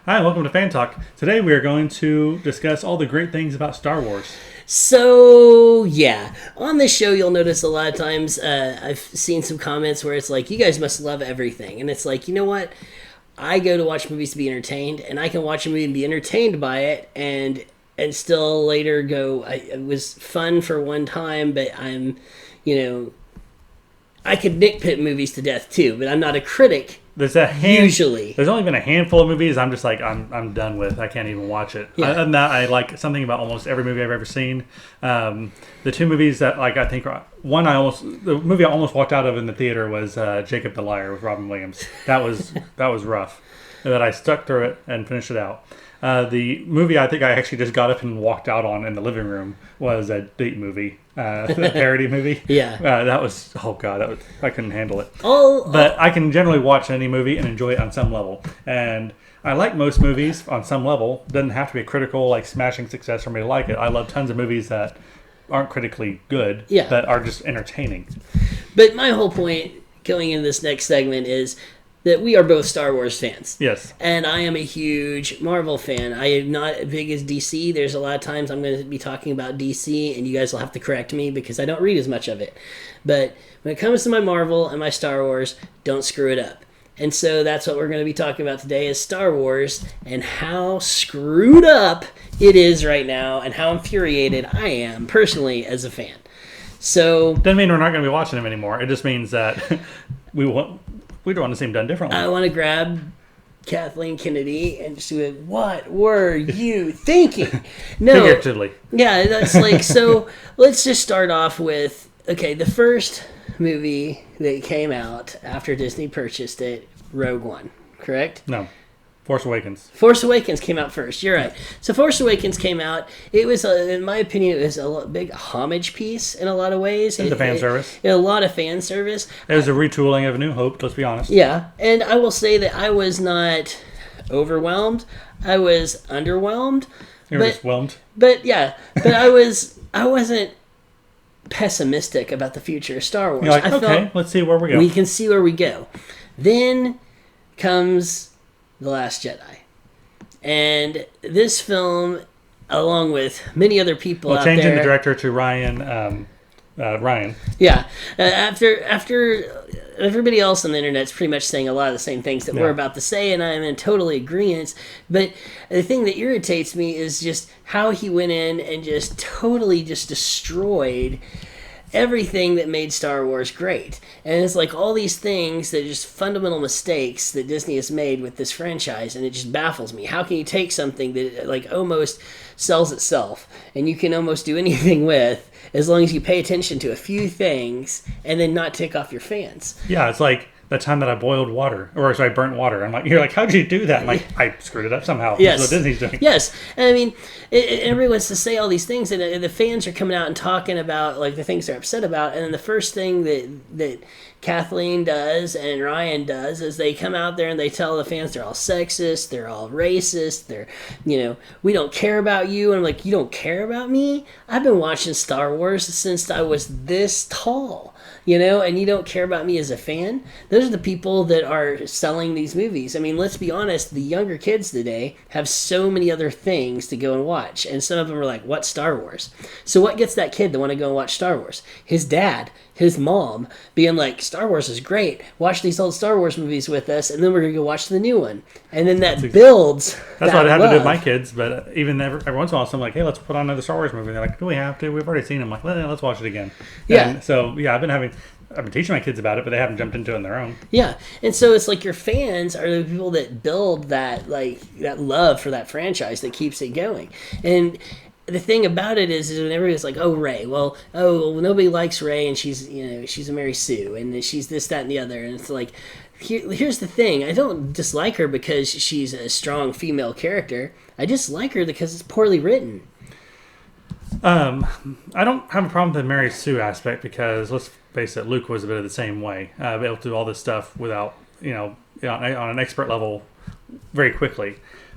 Hi, welcome to Fan Talk. Today we are going to discuss all the great things about Star Wars. So, yeah, on this show, you'll notice a lot of times I've seen some comments where it's like, you guys must love everything. And it's like, you know what? I go to watch movies to be entertained, and I can watch a movie and be entertained by it, and still later go, it was fun for one time, but I could nitpick movies to death too, but I'm not a critic. Usually. There's only been a handful of movies I'm just like, I'm done with. I can't even watch it. Yeah. Other than that, I like something about almost every movie I've ever seen. The two movies that I think the movie I almost walked out of in the theater was Jacob the Liar with Robin Williams. That was rough. But I stuck through it and finished it out. The movie I think I actually just got up and walked out on in the living room was a date movie, a parody movie. Yeah. That was, I couldn't handle it. But I can generally watch any movie and enjoy it on some level. And I like most movies on some level. It doesn't have to be a critical, smashing success for me to like it. I love tons of movies that aren't critically good, but are just entertaining. But my whole point going into this next segment is that we are both Star Wars fans. Yes. And I am a huge Marvel fan. I am not as big as DC. There's a lot of times I'm going to be talking about DC, and you guys will have to correct me because I don't read as much of it. But when it comes to my Marvel and my Star Wars, don't screw it up. And so that's what we're going to be talking about today is Star Wars and how screwed up it is right now and how infuriated I am personally as a fan. So doesn't mean we're not going to be watching them anymore. It just means that we don't want to see them done differently. I want to grab Kathleen Kennedy and just do what were you thinking? No. Figuratively. Yeah, that's like, so let's just start off with, okay, the first movie that came out after Disney purchased it, Rogue One, correct? No. Force Awakens. Force Awakens came out first. You're right. So Force Awakens came out. It was, in my opinion, it was a big homage piece in a lot of ways. It's a fan service. A lot of fan service. It was a retooling of A New Hope, let's be honest. Yeah, and I will say that I was not overwhelmed. I was underwhelmed. You were just whelmed. But I wasn't pessimistic about the future of Star Wars. You're like, okay, let's see where we go. We can see where we go. Then comes The Last Jedi. And this film, along with many other people out there... changing the director to Ryan. Yeah. After everybody else on the internet's pretty much saying a lot of the same things that we're about to say, and I'm in totally agreement. But the thing that irritates me is just how he went in and just totally just destroyed everything that made Star Wars great. And it's like all these things that are just fundamental mistakes that Disney has made with this franchise, and it just baffles me. How can you take something that almost sells itself and you can almost do anything with as long as you pay attention to a few things and then not tick off your fans? Yeah, it's like the time that I boiled water, I burnt water. You're like, how'd you do that? I'm like, I screwed it up somehow. Yes. That's what Disney's doing. Yes. And I mean, everyone wants to say all these things, and the fans are coming out and talking about the things they're upset about. And then the first thing that Kathleen does and Ryan does is they come out there and they tell the fans they're all sexist, they're all racist, we don't care about you. And I'm like, you don't care about me? I've been watching Star Wars since I was this tall. And you don't care about me as a fan? Those are the people that are selling these movies. I mean, let's be honest, the younger kids today have so many other things to go and watch. And some of them are like, what Star Wars? So what gets that kid to want to go and watch Star Wars? His dad, his mom, being like, Star Wars is great. Watch these old Star Wars movies with us, and then we're going to go watch the new one. And then that builds That's what I have to do with my kids, but even every once in a while, I'm like, hey, let's put on another Star Wars movie. And they're like, do we have to? We've already seen them. I'm like, let's watch it again. Yeah. And so, I've been teaching my kids about it, but they haven't jumped into it on their own. Yeah, and so it's like your fans are the people that build that that love for that franchise that keeps it going. And the thing about it is when everybody's like, oh, Rey, well, nobody likes Rey, and she's a Mary Sue, and she's this, that, and the other, and it's like, here's the thing, I don't dislike her because she's a strong female character. I dislike her because it's poorly written. I don't have a problem with the Mary Sue aspect because, let's face it, Luke was a bit of the same way. Able to do all this stuff without, on an expert level very quickly.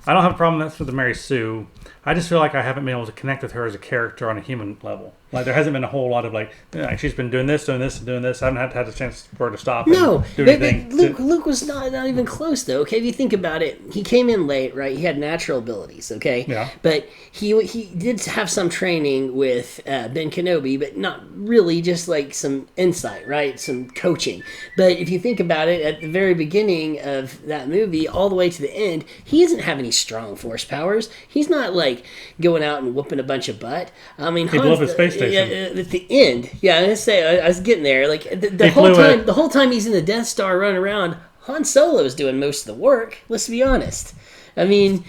I don't have a problem with the Mary Sue. I just feel like I haven't been able to connect with her as a character on a human level. Like, there hasn't been a whole lot of, like, she's been doing this, and doing this. I haven't had a chance for her to stop No, and do but anything. Luke was not even close, though. Okay, if you think about it, he came in late, right? He had natural abilities, okay? Yeah. But he did have some training with Ben Kenobi, but not really, just like some insight, right? Some coaching. But if you think about it, at the very beginning of that movie, all the way to the end, he doesn't have any strong force powers. He's not, like, going out and whooping a bunch of butt. I mean, He blew up his space station. At the end, I was gonna say, I was getting there. Like the whole time he's in the Death Star running around, Han Solo's doing most of the work. Let's be honest. I mean,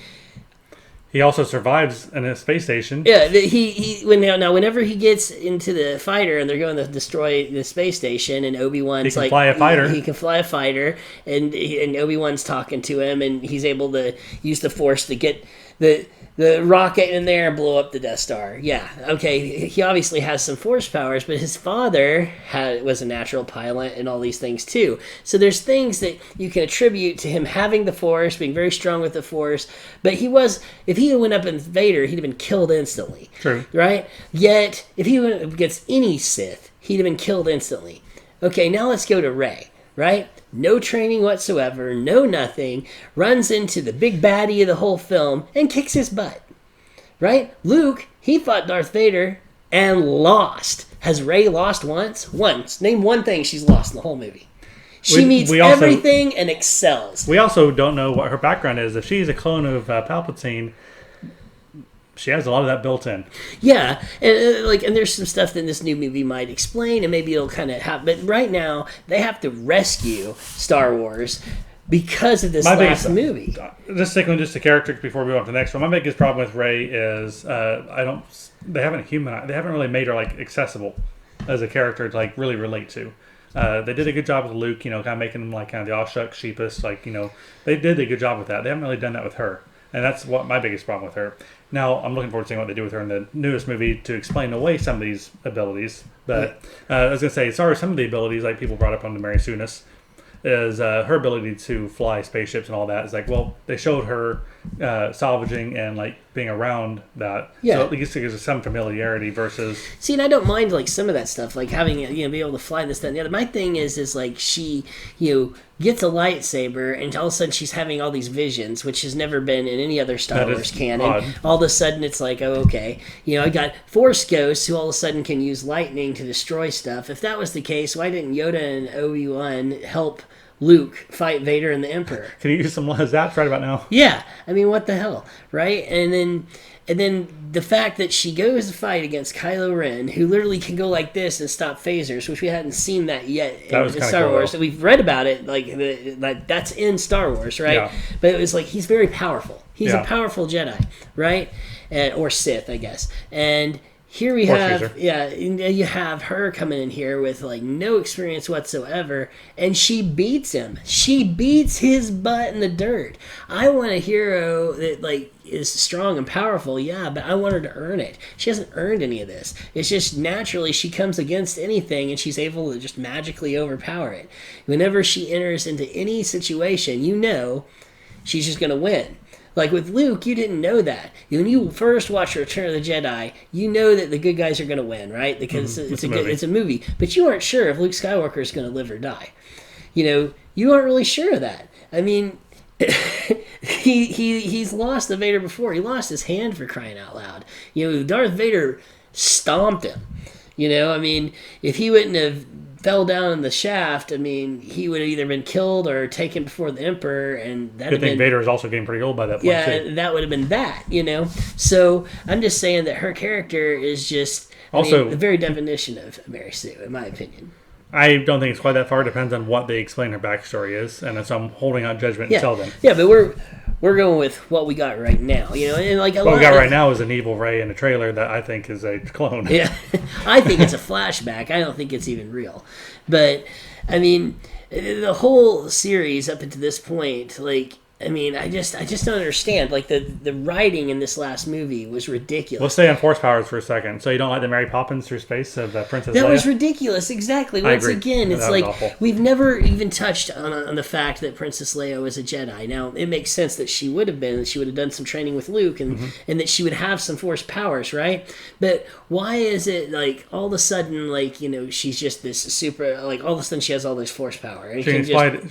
he also survives in a space station. Yeah, whenever he gets into the fighter and they're going to destroy the space station, and Obi-Wan's he can fly a fighter. He can fly a fighter, and Obi-Wan's talking to him, and he's able to use the Force to get the rocket in there and blow up the Death Star. Yeah, okay, he obviously has some Force powers, but his father was a natural pilot and all these things too. So there's things that you can attribute to him having the Force, being very strong with the Force, but if he went up against Vader, he'd have been killed instantly. True. Right? Yet, if he went up against any Sith, he'd have been killed instantly. Okay, now let's go to Rey, right? No training whatsoever, no nothing, runs into the big baddie of the whole film and kicks his butt. Right? Luke, he fought Darth Vader and lost. Has Rey lost once? Once. Name one thing she's lost in the whole movie. She meets everything and excels. We also don't know what her background is. If she's a clone of Palpatine, she has a lot of that built in. Yeah, and there's some stuff that this new movie might explain, and maybe it'll kind of happen. But right now, they have to rescue Star Wars because of this last movie. Just sticking with just the character before we go on to the next one. My biggest problem with Rey is they haven't really made her like accessible as a character to like really relate to. They did a good job with Luke, kind of making him like kind of the aw-shucks, sheepish, they did a good job with that. They haven't really done that with her. And that's what my biggest problem with her. Now, I'm looking forward to seeing what they do with her in the newest movie to explain away some of these abilities. But I was going to say, as far as some of the abilities, like people brought up on the Mary Sue-ness, is her ability to fly spaceships and all that. Is like, well, they showed her salvaging and like being around that. Yeah. So at least there's some familiarity versus. See, and I don't mind like some of that stuff, like having be able to fly this, that, and the other. My thing is like she gets a lightsaber, and all of a sudden she's having all these visions, which has never been in any other Star Wars canon. Odd. All of a sudden it's like, oh, okay, I got Force ghosts who all of a sudden can use lightning to destroy stuff. If that was the case, why didn't Yoda and Obi-Wan help Luke fight Vader and the Emperor? Can you use some zaps right about now? Yeah, I mean, what the hell, right? And then the fact that she goes to fight against Kylo Ren, who literally can go like this and stop phasers, which we hadn't seen that yet in Star Wars. Cool. We've read about it, like that's in Star Wars, right? Yeah. But it was like he's very powerful. He's a powerful Jedi, right? Or Sith, I guess. And here we have, you have her coming in here with like no experience whatsoever, and she beats him. She beats his butt in the dirt. I want a hero that like is strong and powerful, but I want her to earn it. She hasn't earned any of this. It's just naturally she comes against anything, and she's able to just magically overpower it. Whenever she enters into any situation, she's just going to win. Like with Luke, you didn't know that. When you first watch Return of the Jedi, you know that the good guys are going to win, right? Because it's a movie. But you aren't sure if Luke Skywalker is going to live or die. You aren't really sure of that. I mean, he's lost the Vader before. He lost his hand, for crying out loud. Darth Vader stomped him. I mean, if he wouldn't have fell down in the shaft, I mean, he would have either been killed or taken before the Emperor, and that. I think Vader is also getting pretty old by that point. Yeah, too. That would have been that. So I'm just saying that her character is just the very definition of Mary Sue, in my opinion. I don't think it's quite that far. It depends on what they explain her backstory is, and so I'm holding out judgment until then. Yeah, but we're going with what we got right now, and like what we got right now is an evil Rey in a trailer that I think is a clone. Yeah, I think it's a flashback. I don't think it's even real, but I mean, the whole series up until this point, like I mean, I just don't understand. Like the writing in this last movie was ridiculous. We'll stay on force powers for a second. So you don't like the Mary Poppins through space of Princess Leia? That was ridiculous. Exactly. Once again, it's like awful. we've never even touched on the fact that Princess Leia was a Jedi. Now it makes sense that she would have been. That she would have done some training with Luke, and that she would have some force powers, right? But why is it like all of a sudden, like, you know, she's just this super, like, all of a sudden she has all this force power? And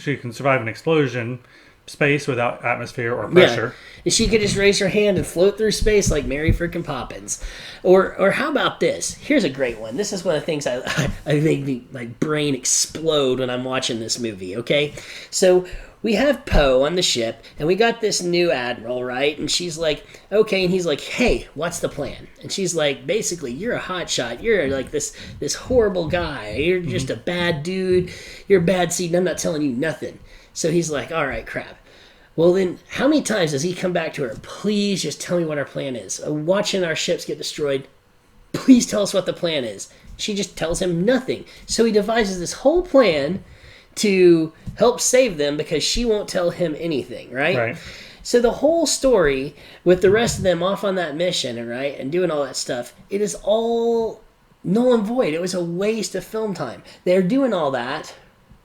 she can survive an explosion. Space without atmosphere or pressure. Yeah. And she could just raise her hand and float through space like Mary freaking Poppins. Or how about this? Here's a great one. This is one of the things I make my brain explode when I'm watching this movie, okay? So we have Poe on the ship, and we got this new admiral, right? And she's like, okay, and he's like, hey, what's the plan? And she's like, basically, you're a hotshot. You're like this horrible guy. You're just a bad dude. You're a bad seed, and I'm not telling you nothing. So he's like, all right, crap. Well, then, how many times does he come back to her? Please just tell me what our plan is. Watching our ships get destroyed, please tell us what the plan is. She just tells him nothing. So he devises this whole plan to help save them because she won't tell him anything, right? Right. So the whole story with the rest of them off on that mission, right, and doing all that stuff, it is all null and void. It was a waste of film time. They're doing all that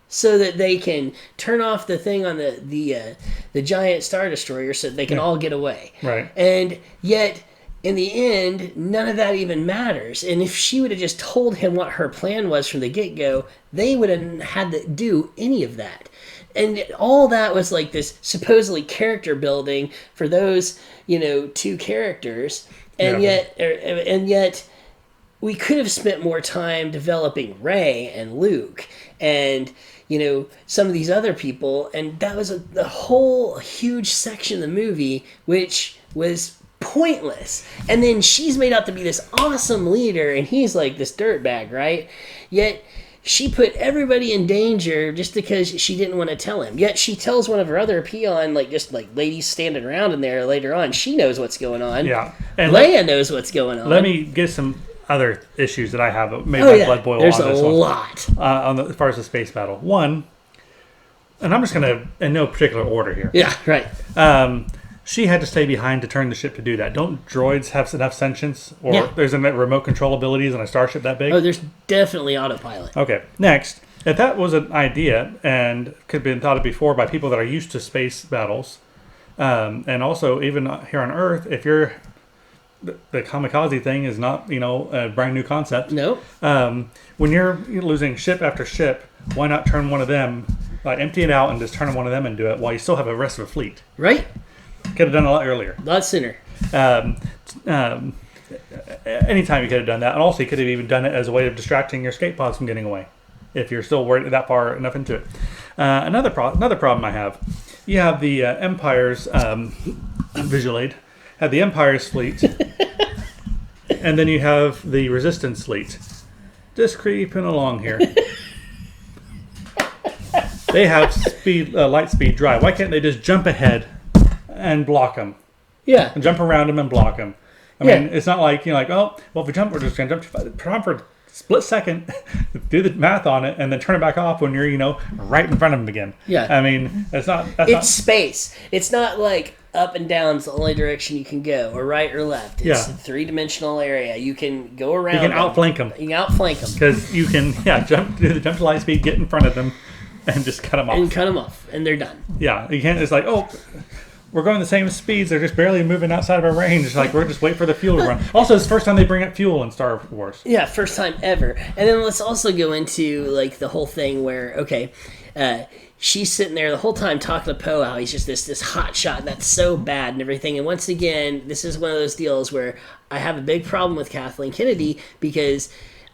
so that they can turn off the thing on the giant Star Destroyer so that they can all get away. Right. And yet, in the end, none of that even matters. And if she would have just told him what her plan was from the get-go, they would have had to do any of that. And all that was like this supposedly character building for those, you know, two characters. And yet we could have spent more time developing Rey and Luke and, you know, some of these other people, and that was a whole huge section of the movie which was pointless. And then she's made out to be this awesome leader, and he's like this dirtbag, right? Yet she put everybody in danger just because she didn't want to tell him. Yet she tells one of her other peon, like, just like ladies standing around in there later on, she knows what's going on. Yeah, and Leia knows what's going on. Let me get some other issues that I have that made my blood boil. There's on this a lot as far as the space battle. One, and I'm just going to, in no particular order here. Yeah, right. She had to stay behind to turn the ship to do that. Don't droids have enough sentience? Or there's remote control abilities on a starship that big? Oh, there's definitely autopilot. Okay, next. If that was an idea and could have been thought of before by people that are used to space battles, and also even here on Earth, if you're... The kamikaze thing is not, you know, a brand new concept. No. When you're losing ship after ship, why not turn one of them, like empty it out and just turn one of them and do it while you still have a rest of a fleet? Right. Could have done a lot earlier. A lot sooner. Anytime you could have done that. And also you could have even done it as a way of distracting your escape pods from getting away, if you're still worried that far enough into it. Another problem I have, you have the Empire's visual aid, have the Empire's fleet, and then you have the Resistance fleet. Just creeping along here. They have light speed drive. Why can't they just jump ahead and block them? Yeah. And jump around them and block them. I mean, it's not like, you're like, oh, well, if we jump, we're just going to jump for a split second, do the math on it, and then turn it back off when you're, you know, right in front of them again. Yeah. I mean, it's space. It's not like up and down is the only direction you can go, or right or left. It's a three-dimensional area. You can go around. You can outflank them. You can outflank them. Because you can, do the jump to light speed, get in front of them, and just cut them off. And they're done. Yeah. You can't just like, oh, we're going the same speeds. They're just barely moving outside of our range. It's like, we're just wait for the fuel to run. Also, it's the first time they bring up fuel in Star Wars. Yeah, first time ever. And then let's also go into, like, the whole thing where, okay, she's sitting there the whole time talking to Poe how he's just this hot shot, and that's so bad and everything. And once again, this is one of those deals where I have a big problem with Kathleen Kennedy because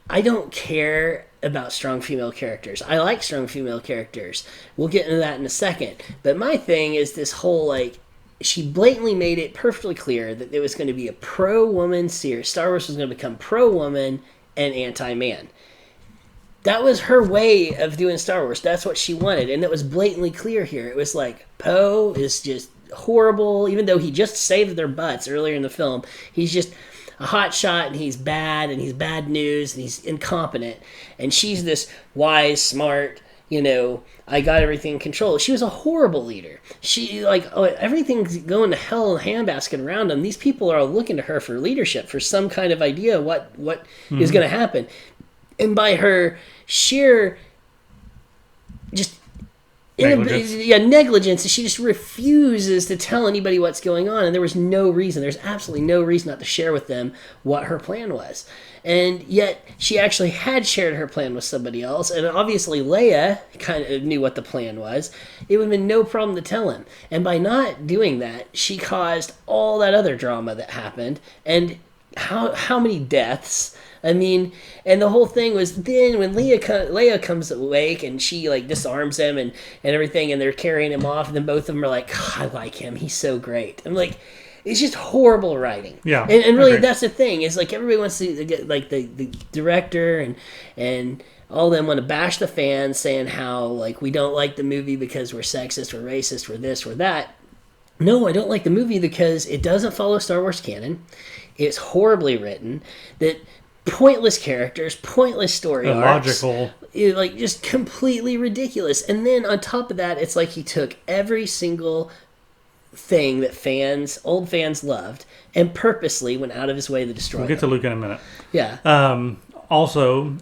I don't care about strong female characters. I like strong female characters. We'll get into that in a second. But my thing is this whole, like, she blatantly made it perfectly clear that it was going to be a pro-woman series. Star Wars was going to become pro-woman and anti-man. That was her way of doing Star Wars. That's what she wanted, and it was blatantly clear here. It was like, Poe is just horrible, even though he just saved their butts earlier in the film. He's just a hot shot, and he's bad news, and he's incompetent. And she's this wise, smart, I got everything in control. She was a horrible leader. She, everything's going to hell in a handbasket around them. These people are all looking to her for leadership, for some kind of idea what is going to happen. And by her sheer just negligence, she just refuses to tell anybody what's going on, and there was no reason. There's absolutely no reason not to share with them what her plan was. And yet she actually had shared her plan with somebody else, and obviously Leia kind of knew what the plan was. It would have been no problem to tell him. And by not doing that, she caused all that other drama that happened, and how many deaths. I mean, and the whole thing was then when Leia comes awake and she disarms him and everything, and they're carrying him off, and then both of them are like, I like him, he's so great. I'm like, it's just horrible writing. Yeah, and really that's the thing, is everybody wants to get the director and all of them want to bash the fans, saying how we don't like the movie because we're sexist, we're racist, we're this, we're that. No, I don't like the movie because it doesn't follow Star Wars canon. It's horribly written. That pointless characters, pointless story illogical, arcs, just completely ridiculous. And then on top of that, it's like he took every single thing that old fans loved, and purposely went out of his way to destroy. We'll get to Luke in a minute. Yeah. Also,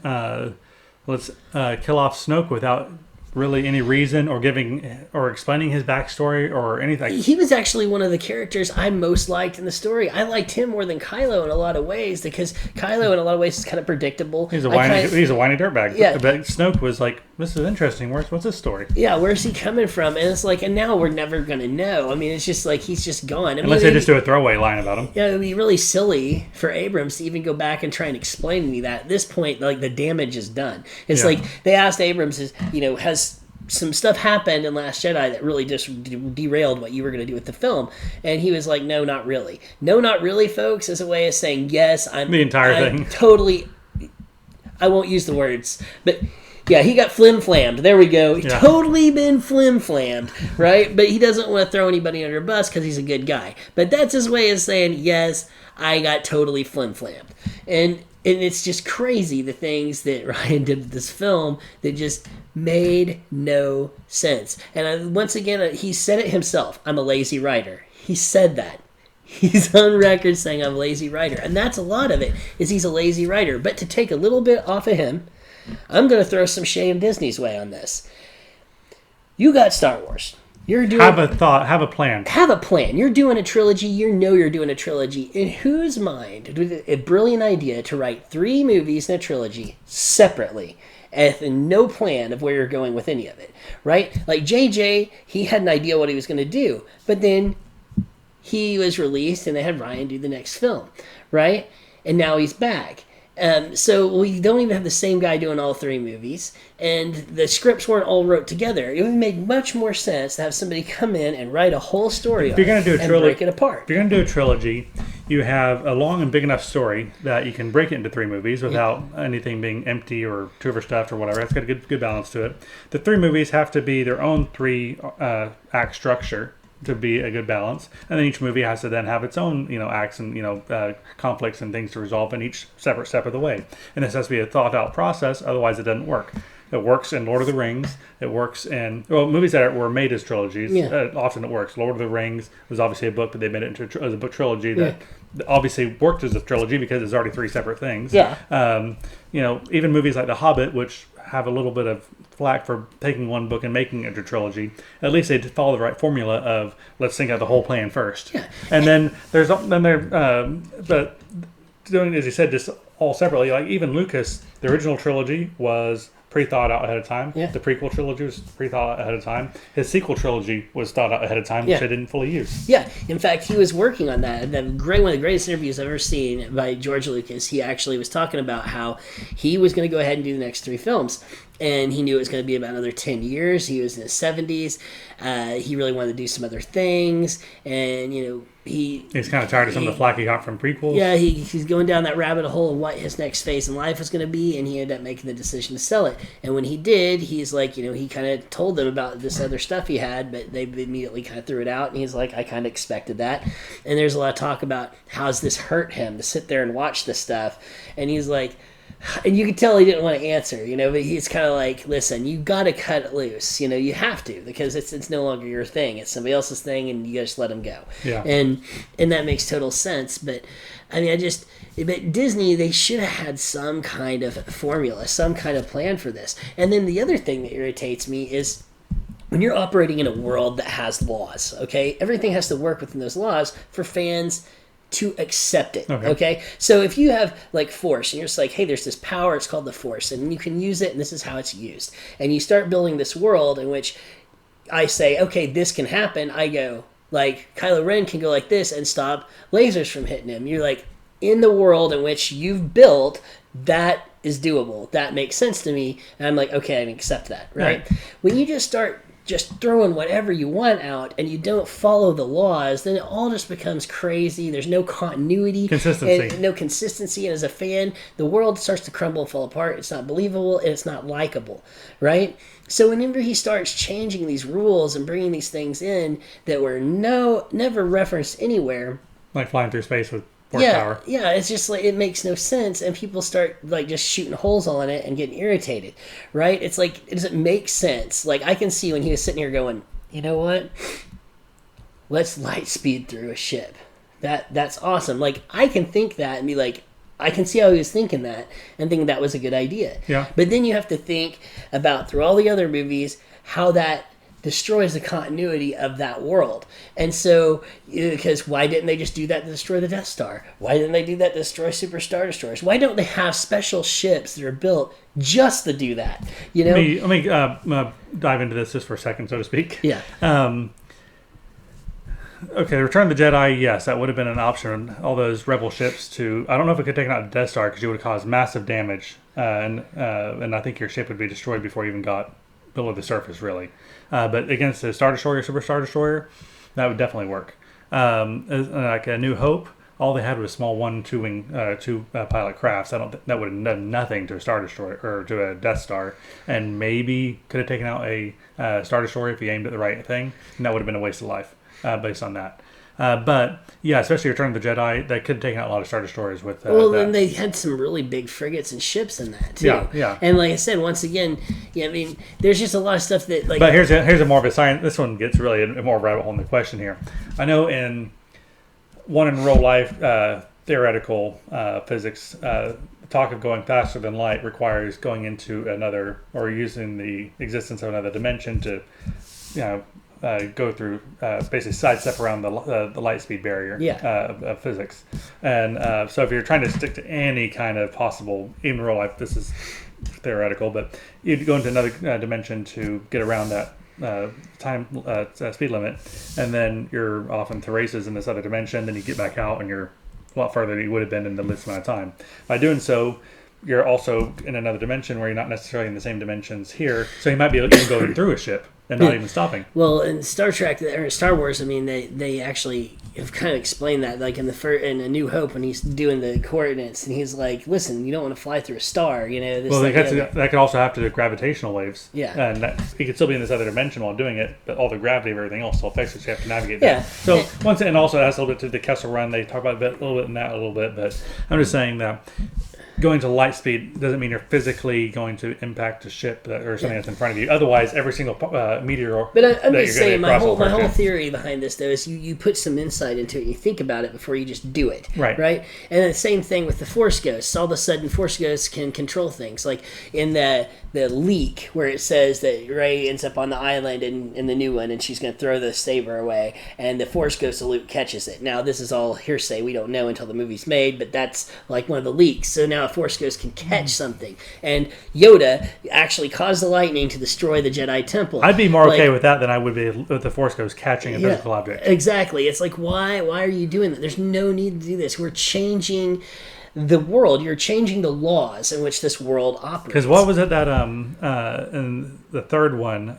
let's kill off Snoke without really any reason or giving or explaining his backstory or anything. He was actually one of the characters I most liked in the story. I liked him more than Kylo in a lot of ways, because Kylo in a lot of ways is kind of predictable. He's a whiny dirtbag. Yeah. But Snoke was like, this is interesting. What's his story? Yeah, where's he coming from? And it's and now we're never going to know. I mean, it's just he's just gone. Unless they just do a throwaway line about him. Yeah, it would be really silly for Abrams to even go back and try and explain to me that. At this point, the damage is done. It's they asked Abrams, has some stuff happened in Last Jedi that really just derailed what you were going to do with the film? And he was like, no, not really. No, not really, folks, is a way of saying, yes, I'm... The entire thing. Totally... I won't use the words, but... Yeah, he got flim-flammed. There we go. He's totally been flim-flammed, right? But he doesn't want to throw anybody under a bus because he's a good guy. But that's his way of saying, yes, I got totally flim-flammed. And it's just crazy, the things that Rian did with this film that just made no sense. And once again, he said it himself. I'm a lazy writer. He said that. He's on record saying I'm a lazy writer. And that's a lot of it, is he's a lazy writer. But to take a little bit off of him, I'm going to throw some shade Disney's way on this. You got Star Wars. Have a thought. Have a plan. Have a plan. You're doing a trilogy. You're doing a trilogy. In whose mind did a brilliant idea to write 3 movies in a trilogy separately, and no plan of where you're going with any of it, right? JJ, he had an idea what he was going to do, but then he was released and they had Rian do the next film, right? And now he's back. So we don't even have the same guy doing all 3 movies, and the scripts weren't all wrote together. It would make much more sense to have somebody come in and write a whole story and break it apart. If you're going to do a trilogy, you have a long and big enough story that you can break it into 3 movies without anything being empty or too overstuffed or whatever. It's got a good balance to it. The 3 movies have to be their own 3 act structure to be a good balance, and then each movie has to then have its own acts and conflicts and things to resolve in each separate step of the way. And this has to be a thought out process, otherwise it doesn't work. It works in Lord of the Rings. It works in movies that were made as trilogies. Often it works. Lord of the Rings was obviously a book, but they made it into as a book trilogy that obviously worked as a trilogy because it's already 3 separate things. Even movies like The Hobbit, which have a little bit of flack for taking one book and making it a trilogy, at least they follow the right formula of let's think out the whole plan first. And then but doing, as you said, just all separately, even Lucas, the original trilogy was pre-thought out ahead of time. The prequel trilogy was pre-thought out ahead of time. His sequel trilogy was thought out ahead of time, which they didn't fully use. In fact, he was working on that. One of the greatest interviews I've ever seen by George Lucas, he actually was talking about how he was going to go ahead and do the next 3 films. And he knew it was going to be about another 10 years. He was in his 70s. He really wanted to do some other things. And, he's kind of tired of some of the flack he got from prequels. Yeah, he's going down that rabbit hole of what his next phase in life was going to be. And he ended up making the decision to sell it. And when he did, he's like, he kind of told them about this other stuff he had, but they immediately kind of threw it out. And he's like, I kind of expected that. And there's a lot of talk about how's this hurt him to sit there and watch this stuff. And he's like, And you could tell he didn't want to answer, but he's kind of like, listen, you got to cut it loose. You have to, because it's no longer your thing. It's somebody else's thing, and you just let him go. Yeah. And that makes total sense. But, I mean, but Disney, they should have had some kind of formula, some kind of plan for this. And then the other thing that irritates me is when you're operating in a world that has laws, okay? Everything has to work within those laws for fans to accept it, okay? So if you have, like, Force, and you're just like, hey, there's this power, it's called the Force, and you can use it, and this is how it's used. And you start building this world in which I say, okay, this can happen. I go, like, Kylo Ren can go like this and stop lasers from hitting him. You're like, in the world in which you've built, that is doable. That makes sense to me. And I'm like, okay, I can accept that, right? When you just start throwing whatever you want out and you don't follow the laws, then it all just becomes crazy. There's no continuity. No consistency. And as a fan, the world starts to crumble and fall apart. It's not believable and it's not likable, right? So whenever he starts changing these rules and bringing these things in that were never referenced anywhere. Like flying through space with power. Yeah, it's just like, it makes no sense, and people start like just shooting holes on it and getting irritated, right? It's like, does it make sense? Like, I can see when he was sitting here going, you know what? Let's light speed through a ship. That's awesome. Like, I can think that and be like, I can see how he was thinking that and thinking that was a good idea. Yeah. But then you have to think about, through all the other movies, how that destroys the continuity of that world. And so, because why didn't they just do that to destroy the Death Star? Why didn't they do that to destroy Super Star Destroyers? Why don't they have special ships that are built just to do that? Let me dive into this just for a second, so to speak. Yeah. Okay, Return of the Jedi, yes, that would have been an option. All those rebel ships I don't know if it could take out the Death Star, because you would have caused massive damage, and I think your ship would be destroyed before you even got below the surface, really. But against the Star Destroyer, Super Star Destroyer, that would definitely work. Like a New Hope, all they had was small two pilot crafts. That would have done nothing to a Star Destroyer or to a Death Star, and maybe could have taken out a Star Destroyer if you aimed at the right thing, and that would have been a waste of life based on that. But yeah, especially Return of the Jedi, that could have taken out a lot of Star Destroyers with. Then they had some really big frigates and ships in that too. Yeah. And like I said, once again, I mean, there's just a lot of stuff that like. But here's a more of a science. This one gets really a more rabbit hole in the question here. I know in real life theoretical physics, talk of going faster than light requires going into another or using the existence of another dimension to, go through basically sidestep around the light speed barrier of physics. And so if you're trying to stick to any kind of possible, even real life, this is theoretical, but you'd go into another dimension to get around that time speed limit, and then you're off into races in this other dimension, then you get back out and you're a lot further than you would have been in the least amount of time. By doing so, you're also in another dimension where you're not necessarily in the same dimensions here, so you might be able to go through a ship and not even stopping. Well, in Star Trek or Star Wars, I mean, they actually have kind of explained that, like in A New Hope, when he's doing the coordinates, and he's like, "Listen, you don't want to fly through a star." That could also have to do gravitational waves. Yeah, and he could still be in this other dimension while doing it, but all the gravity of everything else still affects it. So you have to navigate that. So and also it has a little bit to the Kessel Run. They talk about a little bit in that a little bit, but I'm just saying that. Going to light speed doesn't mean you're physically going to impact a ship or something that's in front of you. Otherwise, every single meteor. But I'm just saying, my whole theory behind this, though, is you put some insight into it. You think about it before you just do it. Right. And the same thing with the Force Ghosts. All of a sudden, Force Ghosts can control things. Like in the leak where it says that Rey ends up on the island in the new one, and she's going to throw the saber away, and the Force Ghost of Luke catches it. Now, this is all hearsay. We don't know until the movie's made, but that's like one of the leaks. So now a Force Ghost can catch something, and Yoda actually caused the lightning to destroy the Jedi Temple. I'd be more okay with that than I would be with the Force Ghost catching a physical object. Exactly. It's like, why are you doing that? There's no need to do this. We're changing the world. You're changing the laws in which this world operates. Because what was it that in the third one,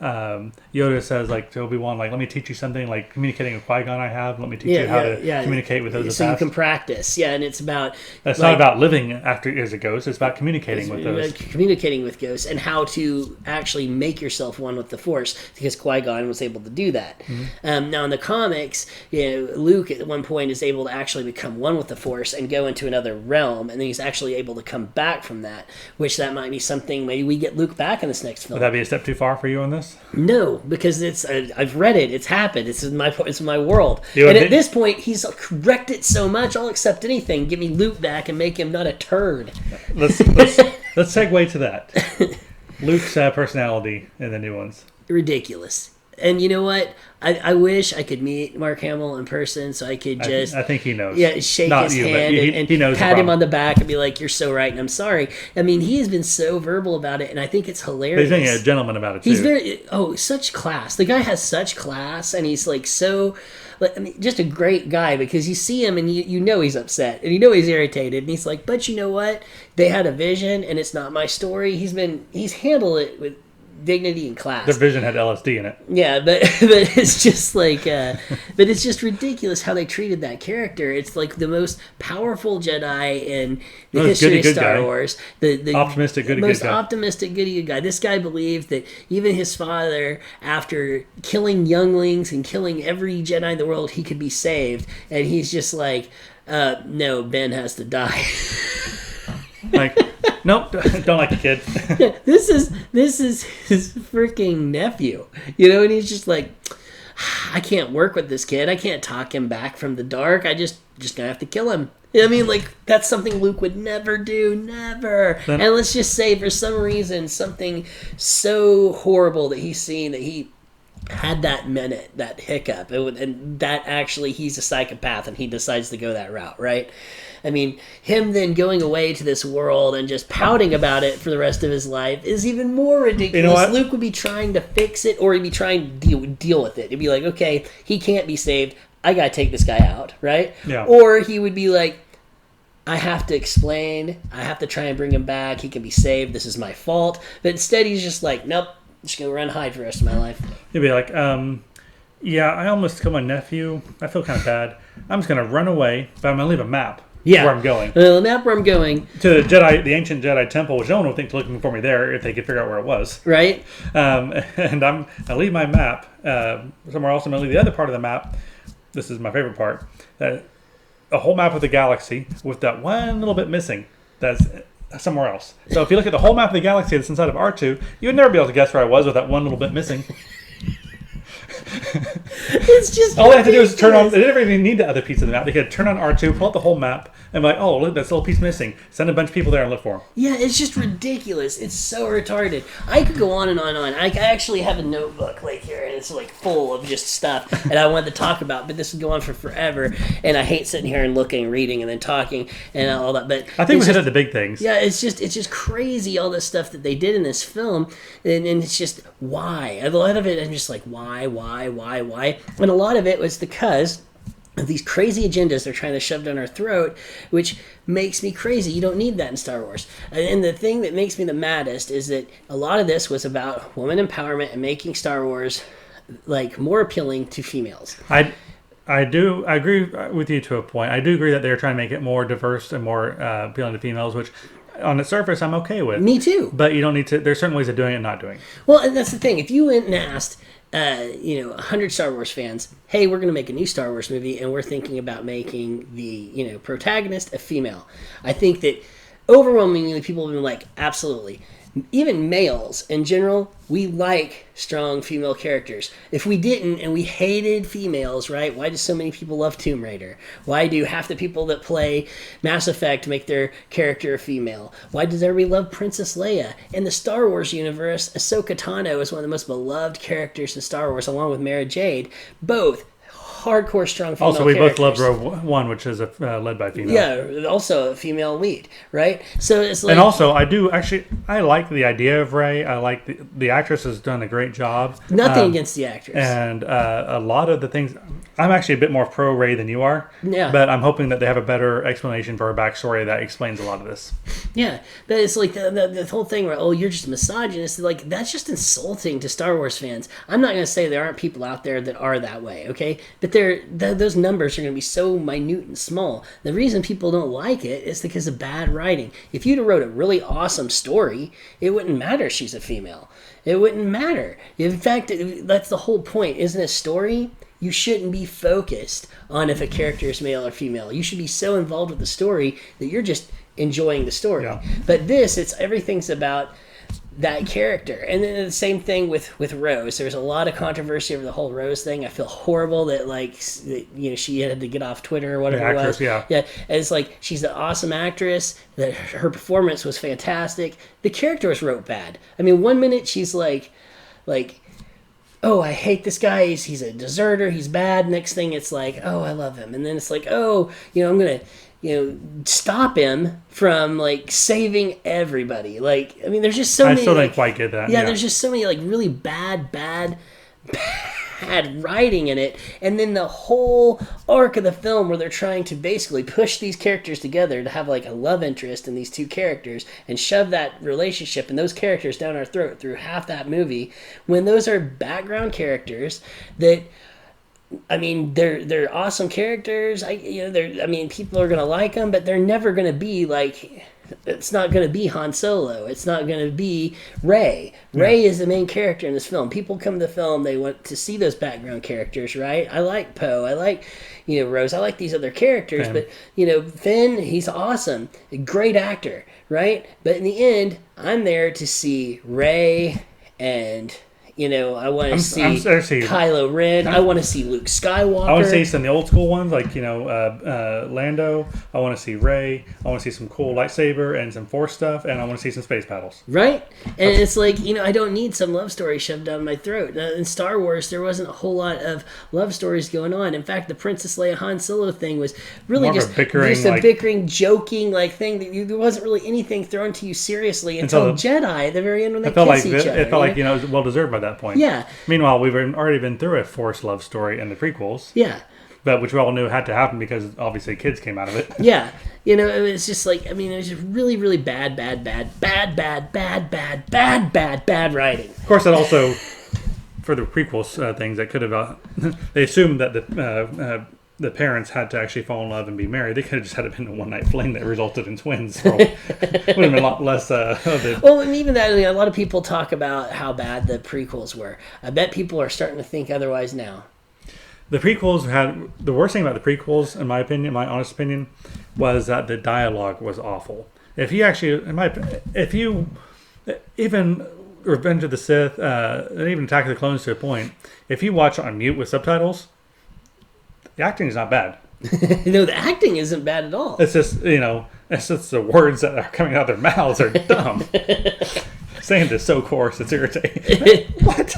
Yoda says like to Obi-Wan, like, let me teach you something, like communicating with Qui-Gon I have. Let me teach you how to communicate with those. So you can practice. Yeah, and it's about. It's not about living after as a ghost. It's about communicating with those. Communicating with ghosts and how to actually make yourself one with the Force, because Qui-Gon was able to do that. Mm-hmm. Now in the comics, Luke at one point is able to actually become one with the Force and go into another realm. realm, and then he's actually able to come back from that. Which that might be something. Maybe we get Luke back in this next film. Would that be a step too far for you on this? No, because it's I've read it. It's happened. It's in my world. And at this point, he's wrecked it so much. I'll accept anything. Give me Luke back and make him not a turd. Let's segue to that. Luke's personality in the new ones. Ridiculous. And you know what? I wish I could meet Mark Hamill in person so I could just... I think he knows. Yeah, shake his hand and he knows pat him on the back and be like, you're so right and I'm sorry. I mean, he has been so verbal about it, and I think it's hilarious. But he's being a gentleman about it, too. He's very... Oh, such class. The guy has such class, and he's like so... I mean, just a great guy, because you see him and you know he's upset and you know he's irritated, and he's like, but you know what? They had a vision and it's not my story. He's handled it with dignity and class. Their vision had LSD in it. Yeah, but it's just like, but it's just ridiculous how they treated that character. It's like the most powerful Jedi in the history of Star Wars. The optimistic, goody most good guy. optimistic, goody good guy. This guy believed that even his father, after killing younglings and killing every Jedi in the world, he could be saved. And he's just like, no, Ben has to die. Like, nope, don't like the kid. This is his freaking nephew, you know, and he's just like, I can't work with this kid. I can't talk him back from the dark. I just gonna have to kill him. I mean, like, that's something Luke would never do, never. And let's just say, for some reason, something so horrible that he's seen, that he had that minute, that hiccup, and that actually he's a psychopath and he decides to go that route, right? I mean, him then going away to this world and just pouting about it for the rest of his life is even more ridiculous. You know what? Luke would be trying to fix it, or he'd be trying to deal with it. He'd be like, okay, he can't be saved. I gotta take this guy out, right? Yeah. Or he would be like, I have to explain. I have to try and bring him back. He can be saved. This is my fault. But instead, he's just like, nope, I'm just gonna run and hide for the rest of my life. He'd be like, yeah, I almost killed my nephew. I feel kind of bad. I'm just gonna run away, but I'm gonna leave a map. Yeah, where I'm going. The map where I'm going to the ancient Jedi temple, which no one would think to looking for me there if they could figure out where it was. Right. And I leave my map somewhere else. I'm gonna leave the other part of the map. This is my favorite part. A whole map of the galaxy with that one little bit missing. That's somewhere else. So if you look at the whole map of the galaxy that's inside of R2, you would never be able to guess where I was with that one little bit missing. It's just all they had to do was turn on. They didn't even need the other piece of the map. They could turn on R2, pull out the whole map, and be like, "Oh, look, that's a little piece missing." Send a bunch of people there and look for them. Yeah, it's just ridiculous. It's so retarded. I could go on and on and on. I actually have a notebook like here, and it's like full of just stuff that I wanted to talk about. But this would go on for forever, and I hate sitting here and looking, reading, and then talking and all that. But I think we hit at the big things. Yeah, it's just crazy, all this stuff that they did in this film, and it's just why. A lot of it, I'm just like, why, and a lot of it was because of these crazy agendas they're trying to shove down our throat, which makes me crazy. You don't need that in Star Wars. And the thing that makes me the maddest is that a lot of this was about woman empowerment and making Star Wars like more appealing to females. I agree with you to a point. I do agree that they're trying to make it more diverse and more appealing to females, which on the surface I'm okay with. Me too. But you don't need to. There's certain ways of doing it and not doing it. Well, and that's the thing. If you went and asked 100 Star Wars fans, hey, we're going to make a new Star Wars movie and we're thinking about making the protagonist a female, I think that overwhelmingly people have been like, absolutely. Even males in general, we like strong female characters. If we didn't and we hated females, right? Why do so many people love Tomb Raider? Why do half the people that play Mass Effect make their character a female? Why does everybody love Princess Leia? In the Star Wars universe, Ahsoka Tano is one of the most beloved characters in Star Wars, along with Mara Jade. Both hardcore strong female Also, we characters. both loved Rogue One, which is led by female. Yeah, also a female lead, right? So it's like... And also, I like the idea of Rey. I like the actress has done a great job. Nothing against the actress. And a lot of the things... I'm actually a bit more pro Rey than you are. Yeah. But I'm hoping that they have a better explanation for her backstory that explains a lot of this. Yeah, but it's like the whole thing where, oh, you're just misogynist. Like, that's just insulting to Star Wars fans. I'm not going to say there aren't people out there that are that way, okay? But those numbers are going to be so minute and small. The reason people don't like it is because of bad writing. If you'd have wrote a really awesome story, it wouldn't matter she's a female. It wouldn't matter. In fact, that's the whole point. Isn't a story... You shouldn't be focused on if a character is male or female. You should be so involved with the story that you're just enjoying the story. Yeah. But everything's about that character. And then the same thing with Rose. There's a lot of controversy over the whole Rose thing. I feel horrible that she had to get off Twitter or whatever it was. Yeah. And it's like, she's an awesome actress, that her performance was fantastic. The character was wrote bad. I mean, one minute she's like, oh, I hate this guy, he's a deserter, he's bad. Next thing it's like, oh, I love him. And then it's like, oh, I'm gonna stop him from like saving everybody. Like, I mean, there's just so many. I still didn't quite get that. Yeah, there's just so many like really bad writing in it, and then the whole arc of the film where they're trying to basically push these characters together to have like a love interest in these two characters and shove that relationship and those characters down our throat through half that movie, when those are background characters that, I mean, they're awesome characters. People are gonna like them, but they're never gonna be like. It's not going to be Han Solo. It's not going to be Rey. Rey is the main character in this film. People come to the film, they want to see those background characters, right? I like Poe. I like, Rose. I like these other characters. Finn. But, Finn, he's awesome. A great actor, right? But in the end, I'm there to see Rey and... I want to see Kylo Ren. I want to see Luke Skywalker. I want to see some of the old school ones, like, Lando. I want to see Rey. I want to see some cool lightsaber and some Force stuff, and I want to see some space battles. Right? And it's like, I don't need some love story shoved down my throat. In Star Wars, there wasn't a whole lot of love stories going on. In fact, the Princess Leia Han Solo thing was really just a bickering, joking thing. There wasn't really anything thrown to you seriously until Jedi at the very end when they kiss each other. It felt like, it was well-deserved by that point. Yeah. Meanwhile, we've already been through a forced love story in the prequels. Yeah. But which we all knew had to happen because obviously kids came out of it. Yeah. It was just like, it was just really, really bad writing. Of course, that also, for the prequels things, that could have, they assumed that the parents had to actually fall in love and be married. They could have just had it been a one-night fling that resulted in twins. Would have been a lot less. Well, and even that, a lot of people talk about how bad the prequels were. I bet people are starting to think otherwise now. The prequels had the worst thing about the prequels, in my opinion, my honest opinion, was that the dialogue was awful. If you even Revenge of the Sith, and even Attack of the Clones to a point, if you watch on mute with subtitles, the acting is not bad. No, the acting isn't bad at all. It's just, it's just the words that are coming out of their mouths are dumb. Saying this so coarse, it's irritating. What?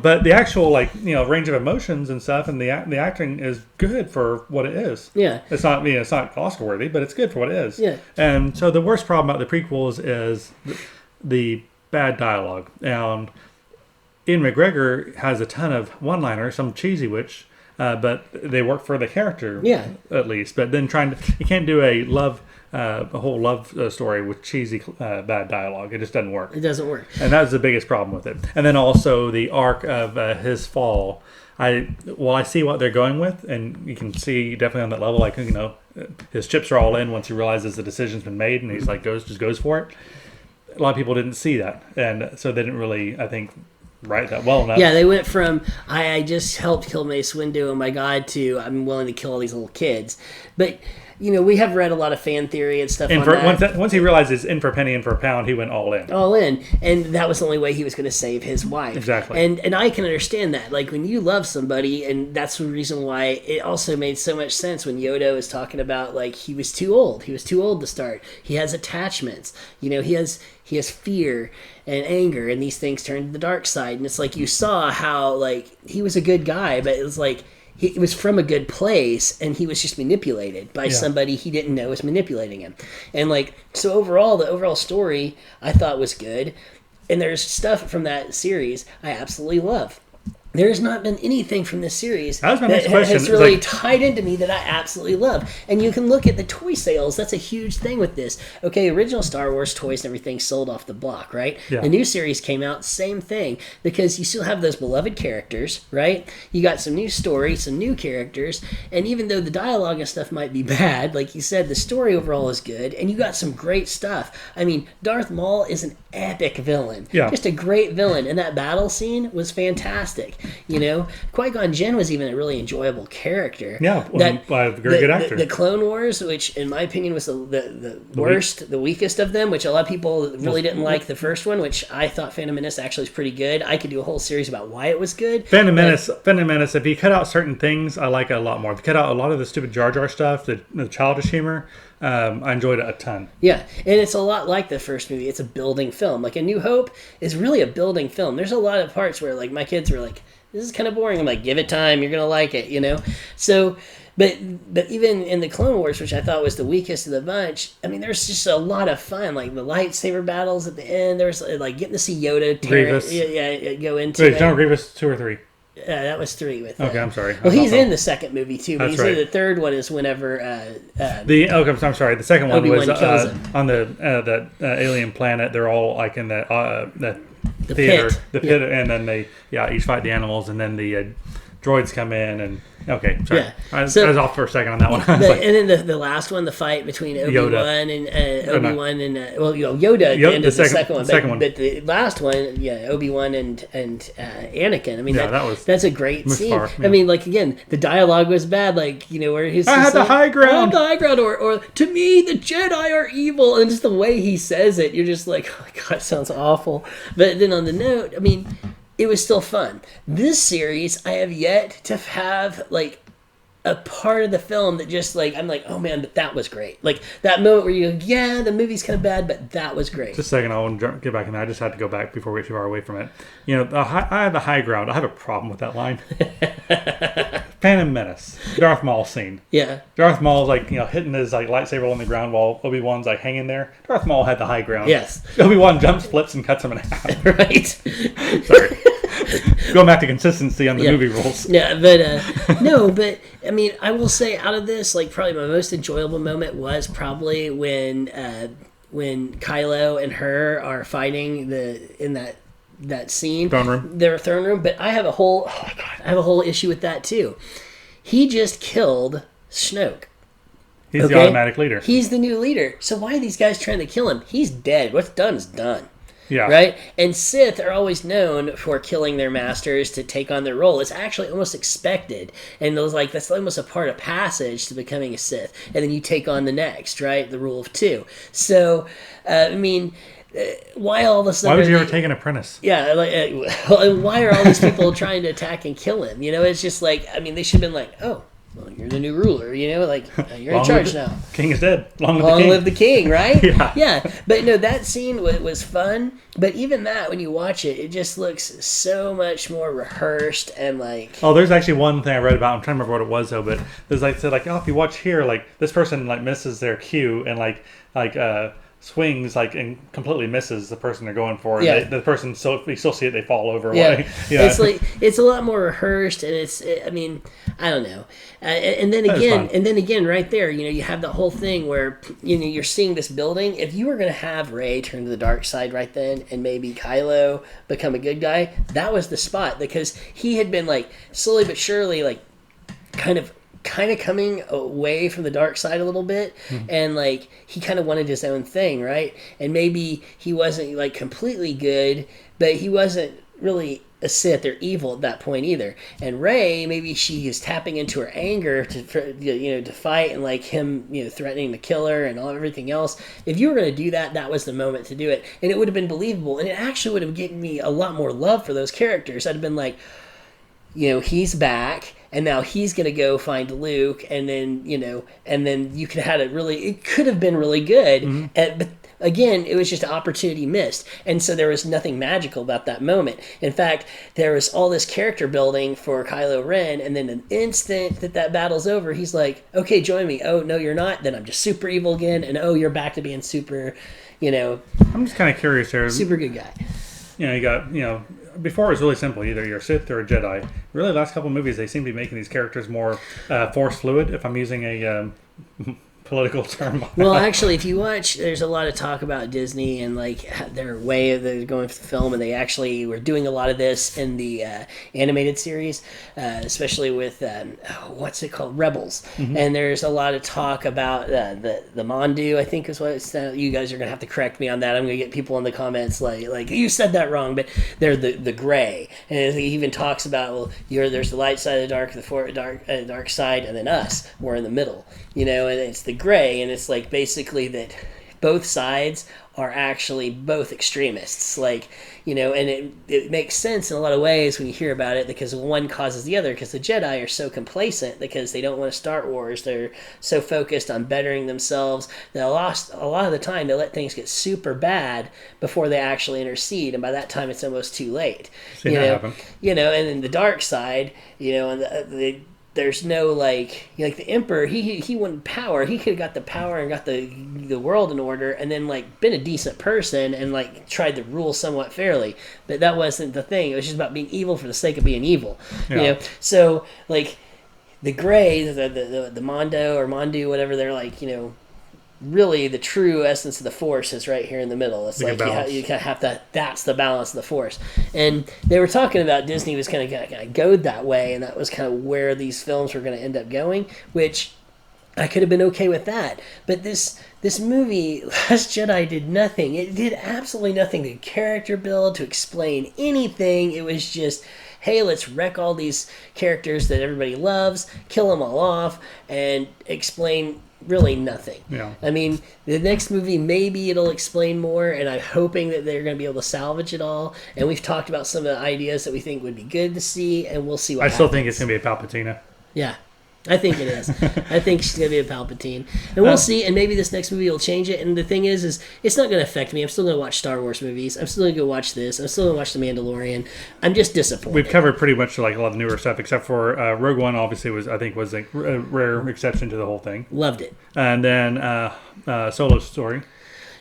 But the actual, range of emotions and stuff, and the acting is good for what it is. Yeah. It's not, it's not Oscar-worthy, but it's good for what it is. Yeah. And so the worst problem about the prequels is the bad dialogue. And Ian McGregor has a ton of one-liners, some cheesy but they work for the character, at least. But then you can't do a whole love story with cheesy bad dialogue. It just doesn't work. It doesn't work. And that was the biggest problem with it. And then also the arc of his fall. I see what they're going with, and you can see definitely on that level, his chips are all in once he realizes the decision's been made, and he's goes for it. A lot of people didn't see that, and so they didn't really, I think, write that well enough. Yeah, they went from I just helped kill Mace Windu, oh my god, to I'm willing to kill all these little kids. But we have read a lot of fan theory and stuff on that. Once he realizes in for a penny, in for a pound, he went all in. All in. And that was the only way he was going to save his wife. Exactly. And I can understand that. Like, when you love somebody, and that's the reason why it also made so much sense when Yoda was talking about, he was too old. He was too old to start. He has attachments. He has fear and anger, and these things turn to the dark side. And it's like you saw how, he was a good guy, but it was like, he was from a good place, and he was just manipulated by somebody he didn't know was manipulating him. And so overall, the overall story I thought was good. And there's stuff from that series I absolutely love. There's not been anything from this series that has really tied into me that I absolutely love. And you can look at the toy sales. That's a huge thing with this. Okay, original Star Wars toys and everything sold off the block, right? Yeah. The new series came out, same thing. Because you still have those beloved characters, right? You got some new story, some new characters. And even though the dialogue and stuff might be bad, like you said, the story overall is good. And you got some great stuff. I mean, Darth Maul is an epic villain. Yeah. Just a great villain. And that battle scene was fantastic. Qui-Gon Jinn was even a really enjoyable character. Yeah, by a very good actor. The Clone Wars, which in my opinion was the worst, the weakest of them, which a lot of people really didn't like the first one, which I thought Phantom Menace actually was pretty good. I could do a whole series about why it was good. Phantom Menace, if you cut out certain things, I like it a lot more. If you cut out a lot of the stupid Jar Jar stuff, the childish humor, I enjoyed it a ton. Yeah, and it's a lot like the first movie. It's a building film. Like A New Hope is really a building film. There's a lot of parts where like my kids were like, this is kind of boring. I'm like, give it time. You're going to like it, So, but even in the Clone Wars, which I thought was the weakest of the bunch, I mean, there's just a lot of fun. Like the lightsaber battles at the end. There's like getting to see Yoda go into Wait, General Grievous 2 or 3? That was 3 with Okay, I'm sorry. Well, he's in the second movie too, but That's he's right. in the third one is whenever I'm sorry. The second one Obi-Wan was kills him. on the alien planet. They're all like in that the theater, pit. the pit, and then they each fight the animals, and then the droids come in and. Okay, sorry. Yeah. I was off for a second on that one. And then the last one, the fight between Obi-Wan and Obi-Wan and Yoda at the end of the second one. But the last one, Obi-Wan and Anakin. I mean, that's a great scene. Yeah. I mean, like again, the dialogue was bad. Like where he's I had the high ground. I had the high ground, or to me, the Jedi are evil, and just the way he says it, you're just like, oh my god, it sounds awful. But then on the note, I mean. It was still fun. This series, I have yet to have like a part of the film that just like I'm like, oh man, but that was great. Like that moment where you go, yeah, the movie's kind of bad, but that was great. Just a second, I want to get back in there. I just had to go back before we get too far away from it. I have the high ground. I have a problem with that line. Phantom Menace, Darth Maul scene. Yeah. Darth Maul's like hitting his like lightsaber on the ground while Obi-Wan's like hanging there. Darth Maul had the high ground. Yes. Obi-Wan jumps, flips, and cuts him in half. Right. Sorry. Going back to consistency on the movie rules. Yeah, but no, but I mean, I will say out of this, like probably my most enjoyable moment was probably when Kylo and her are fighting in that scene, their throne room. But I have a whole issue with that too. He just killed Snoke. He's the automatic leader. He's the new leader. So why are these guys trying to kill him? He's dead. What's done is done. Yeah. Right? And Sith are always known for killing their masters to take on their role. It's actually almost expected. And it was like, that's almost a part of passage to becoming a Sith. And then you take on the next, right? The rule of 2. So, I mean, why all of a sudden... Why would you ever take an apprentice? Yeah, why are all these people trying to attack and kill him? It's just like, I mean, they should have been like, oh, well, you're the new ruler, like, you're in charge now. King is dead. Long live the king, right? Yeah. But no, that scene was fun. But even that, when you watch it, it just looks so much more rehearsed and like... Oh, there's actually one thing I read about. I'm trying to remember what it was, though. But there's like, said, like, oh, if you watch here, like, this person, like, misses their cue and, like, swings like and completely misses the person they're going for. Yeah. The person, so you still see it, they fall over. Yeah. It's like it's a lot more rehearsed, and I mean, I don't know. And then again, right there, you have the whole thing where you're seeing this building. If you were going to have Rey turn to the dark side right then, and maybe Kylo become a good guy, that was the spot, because he had been like slowly but surely like kind of coming away from the dark side a little bit, and like he kind of wanted his own thing, right? And maybe he wasn't like completely good, but he wasn't really a Sith or evil at that point either. And Rey, maybe she is tapping into her anger to fight, and like him threatening to kill her and everything else. If you were going to do that, that was the moment to do it, and it would have been believable, and it actually would have given me a lot more love for those characters. I'd have been like, he's back. And now he's going to go find Luke, and then, you could have had it could have been really good. But again, it was just an opportunity missed. And so there was nothing magical about that moment. In fact, there was all this character building for Kylo Ren, and then an instant that battle's over, he's like, okay, join me. Oh, no, you're not. Then I'm just super evil again. And oh, you're back to being super, I'm just kind of curious here. Super good guy. You got, before it was really simple. Either you're a Sith or a Jedi. Really, the last couple of movies, they seem to be making these characters more force fluid, if I'm using a political turmoil. Well, actually, if you watch, there's a lot of talk about Disney and like their way of going for the film, and they actually were doing a lot of this in the animated series, especially with what's it called, Rebels. And there's a lot of talk about the Mondu, I think is what it's. You guys are gonna have to correct me on that. I'm gonna get people in the comments like you said that wrong, but they're the gray, and he even talks about, well, there's the light side, the dark, dark side, and then us. We're in the middle, and it's the gray, and it's like basically that both sides are actually both extremists, and it makes sense in a lot of ways when you hear about it, because one causes the other, because the Jedi are so complacent because they don't want to start wars. They're so focused on bettering themselves that a lot of the time they let things get super bad before they actually intercede, and by that time it's almost too late. Seen that happen. And then the dark side, and there's no like the Emperor. He wanted power. He could have got the power and got the world in order, and then like been a decent person and like tried to rule somewhat fairly. But that wasn't the thing. It was just about being evil for the sake of being evil. Yeah. So like the gray, the Mondo or Mondu, whatever, they're like really the true essence of the Force is right here in the middle. It's like you kind of have to. That's the balance of the Force. And they were talking about Disney was kind of go that way, and that was kind of where these films were going to end up going, which I could have been okay with that. But this movie, Last Jedi, did nothing. It did absolutely nothing to character build, to explain anything. It was just, hey, let's wreck all these characters that everybody loves, kill them all off, and explain really nothing. Yeah. I mean, the next movie, maybe it'll explain more, and I'm hoping that they're going to be able to salvage it all. And we've talked about some of the ideas that we think would be good to see, and we'll see what happens. I still think it's going to be a Palpatine. Yeah. I think it is. I think she's going to be a Palpatine. And we'll see, and maybe this next movie will change it. And the thing is it's not going to affect me. I'm still going to watch Star Wars movies. I'm still going to go watch this. I'm still going to watch The Mandalorian. I'm just disappointed. We've covered pretty much like a lot of newer stuff, except for Rogue One, obviously, was a rare exception to the whole thing. Loved it. And then Solo Story.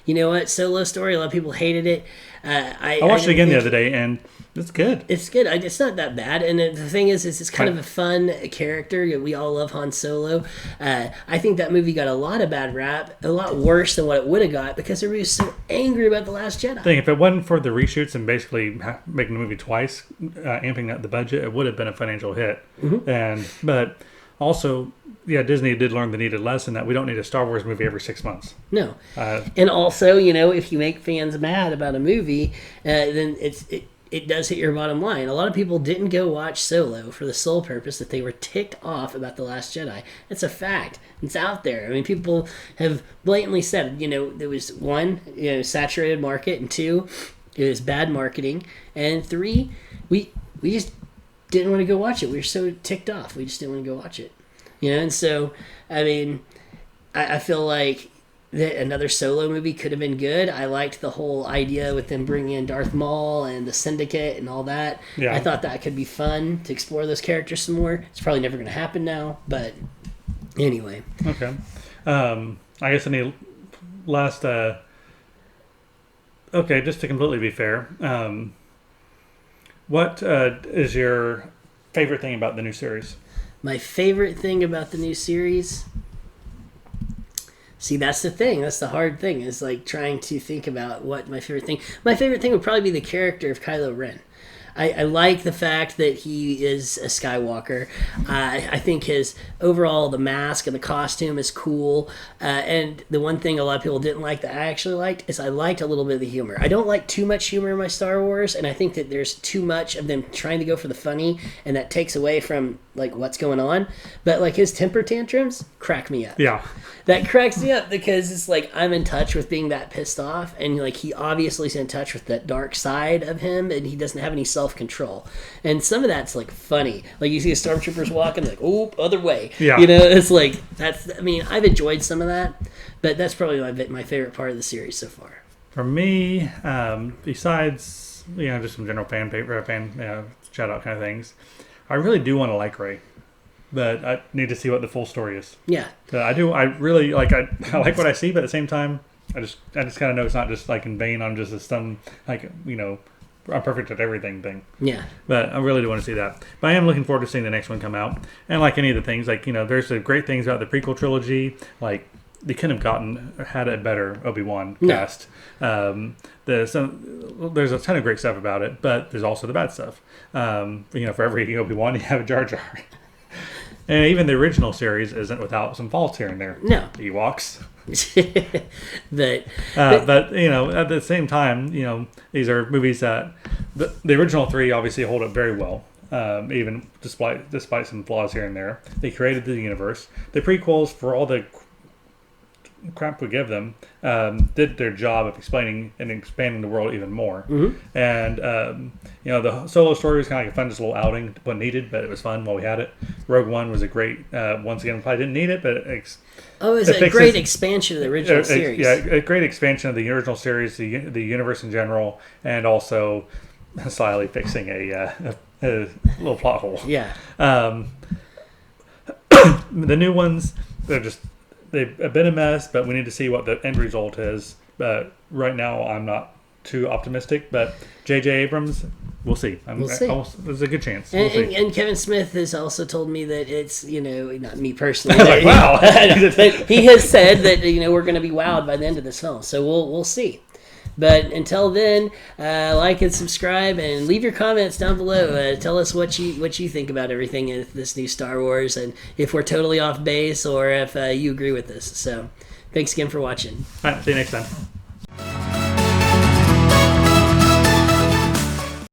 You know what? Solo Story, a lot of people hated it. I watched it again the other day, and it's good. It's good. It's not that bad. And the thing is it's kind of a fun character. We all love Han Solo. I think that movie got a lot of bad rap, a lot worse than what it would have got, because everybody was so angry about The Last Jedi. If it wasn't for the reshoots and basically making the movie twice, amping up the budget, it would have been a financial hit. But also, yeah, Disney did learn the needed lesson that we don't need a Star Wars movie every 6 months. No. And also, if you make fans mad about a movie, then it does hit your bottom line. A lot of people didn't go watch Solo for the sole purpose that they were ticked off about The Last Jedi. It's a fact. It's out there. I mean, people have blatantly said, there was one, saturated market, and two, it was bad marketing, and three, we just didn't want to go watch it. We were so ticked off. We just didn't want to go watch it. And so, I mean, I feel like that another Solo movie could have been good. I liked the whole idea with them bringing in Darth Maul and the Syndicate and all that. Yeah. I thought that could be fun to explore those characters some more. It's probably never going to happen now, but anyway. Okay. I guess any last... okay, just to completely be fair, what is your favorite thing about the new series? My favorite thing about the new series... See, that's the thing. That's the hard thing, is like trying to think about what my favorite thing... My favorite thing would probably be the character of Kylo Ren. I like the fact that he is a Skywalker. I think his overall, the mask and the costume is cool. And the one thing a lot of people didn't like that I actually liked is I liked a little bit of the humor. I don't like too much humor in my Star Wars, and I think that there's too much of them trying to go for the funny, and that takes away from like what's going on. But like his temper tantrums crack me up. Yeah. That cracks me up, because it's like I'm in touch with being that pissed off, and like he obviously is in touch with that dark side of him, and he doesn't have any self-control. And some of that's like funny. Like you see the stormtroopers walking, like, oh, other way. Yeah. It's like I've enjoyed some of that, but that's probably my favorite part of the series so far. For me, besides just some general fan shout out kind of things, I really do want to like Rey. But I need to see what the full story is. Yeah. I do. I really like. I like what I see, but at the same time, I just kind of know it's not just like in vain. I'm just I'm perfect at everything thing. Yeah. But I really do want to see that. But I am looking forward to seeing the next one come out. And like any of the things, there's the great things about the prequel trilogy, like they couldn't have had a better Obi-Wan cast. There's a ton of great stuff about it, but there's also the bad stuff. For every Obi-Wan, you have a Jar Jar. And even the original series isn't without some faults here and there. No. Ewoks. but at the same time, these are movies that the original three obviously hold up very well, even despite some flaws here and there. They created the universe. The prequels, for all the crap we give them, did their job of explaining and expanding the world even more. Mm-hmm. And the solo story was kind of like a fun, just little outing when needed, but it was fun while we had it. Rogue One was a great. Once again, probably didn't need it, but it was a great expansion of the original series. A great expansion of the original series, the universe in general, and also slyly fixing a little plot hole. Yeah. The new ones, they've been a mess, but we need to see what the end result is. But right now, I'm not too optimistic. But J.J. Abrams, we'll see. We'll see. There's a good chance. And Kevin Smith has also told me that it's, not me personally. Like, wow. But he has said that, we're going to be wowed by the end of this film. So we'll see. But until then, like and subscribe and leave your comments down below. Tell us what you think about everything in this new Star Wars, and if we're totally off base or if you agree with this. So thanks again for watching. All right, see you next time.